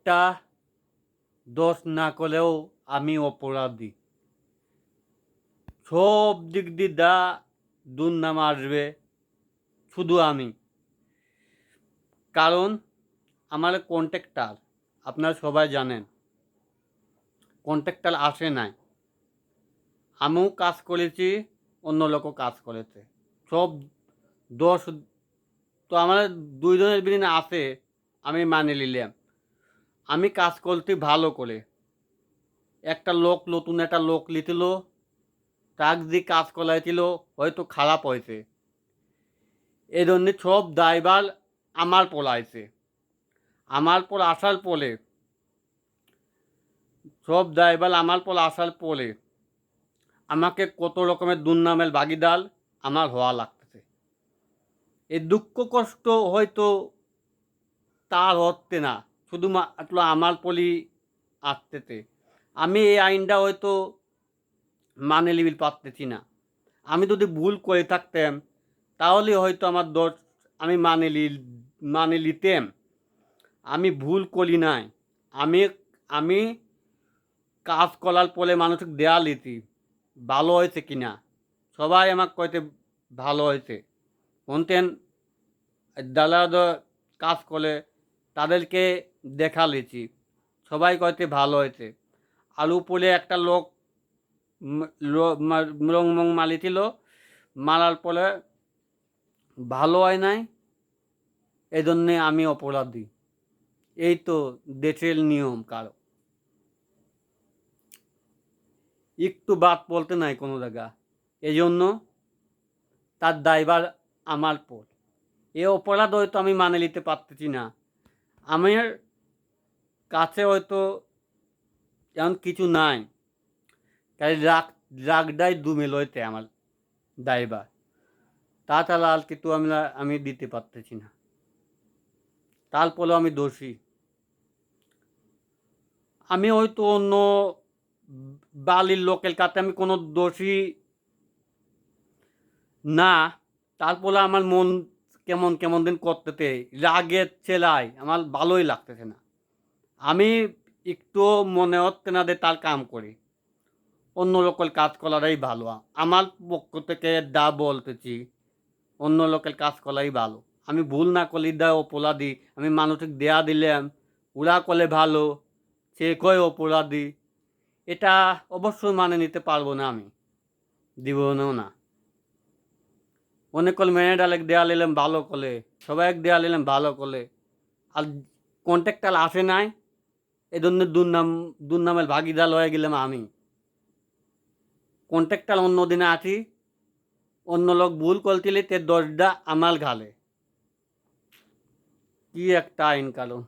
একটা দোষ না করলেও আমি অপরাধী। সব দিক দিয়ে দুর্নাম আসবে শুধু আমি। কারণ আমার কন্ট্রাক্টর, আপনারা সবাই জানেন কন্ট্রাক্টর আসে নাই। আমিও কাজ করেছি, অন্য লোকও কাজ করেছে। সব দোষ তো আমার দুইজনের বিদিনে আছে, আমি মানে নিলাম। আমি কাজ করতে ভালো করে। একটা লোক নতুন একটা লোক লিছিল, তাক দিয়ে কাজ করাইছিল হয়তো খারাপ হয়েছে। এই জন্যে সব দায়ভার আমার পলাইছে। আমার পর আসার পরে সব দায়ভার আমার পর আসার পরে আমাকে কত রকমের দুর্নামের ভাগিদার আমার হওয়া লাগতেছে। এই দুঃখ কষ্ট হয়তো তার হচ্ছে না, শুধুমাত্র আমার পরই আসতেছে। আমি এই আইনটা হয়তো মানে নিতে পারতেছি না। আমি যদি ভুল করে থাকতাম তাহলে হয়তো আমার দোষ আমি মানে নিতাম। আমি ভুল করি নাই। আমি আমি কাজ করার পরে মানুষকে দেয়া লিতি ভালো হয়েছে কিনা। সবাই আমাকে কইতে ভালো হয়েছে। কোনতেন দালাল কাজ করে তাদেরকে দেখা লিছি, সবাই কইতে ভালো হয়েছে। আর উপরে একটা লোক রংমং মালিছিল, মারার পরে ভালো হয় নাই, এই জন্যে আমি অপরাধী। এই তো দেশের নিয়ম। কারো একটু বাদ বলতে নাই কোনো জায়গা, এই জন্য তার দায়ভার আমার পর। এ অপরাধ হয়তো আমি মানে নিতে পারতেছি না। আমার কাছে হয়তো এমন কিছু নাই, তাই রাগটাই দুমেল হইতে আমার দায়ভার। তাছাড়া আর কিছু আমি দিতে পারতেছি না। তারপরেও আমি দোষী। আমি হয়তো অন্য বালির লোকের কাছে আমি কোনো দোষী না, তারপরে আমার মন কেমন কেমন দিন করতেছে, রাগের ছেলাই আমার ভালোই লাগতেছে না। আমি একটু মনে হচ্ছে না যে তার কাম করি, অন্য লোকের কাজ করাটাই ভালো। আমার পক্ষ থেকে বলতেছি, অন্য লোকের কাজ করাই ভালো। আমি ভুল না করলে অপরাধী। আমি মানুষকে দেয়া দিলাম, ওরা করলে ভালো, সে কয় অপরাধী। এটা অবশ্যই মানে নিতে পারবো না, আমি দিব না। মনে করলে ম্যানেজার দেয়া নিলাম ভালো করে, সবাই দেয়া নিলাম ভালো করে, আর কন্ট্রাক্টর আসে নাই, এই জন্য দুর্নামের ভাগিদার হয়ে গেলাম আমি। কন্ট্রাক্টর অন্য দিনে আছি, অন্য লোক ভুল করতিলে তে দোষটা আমার ঘালে। কি একটা আইন কানুন।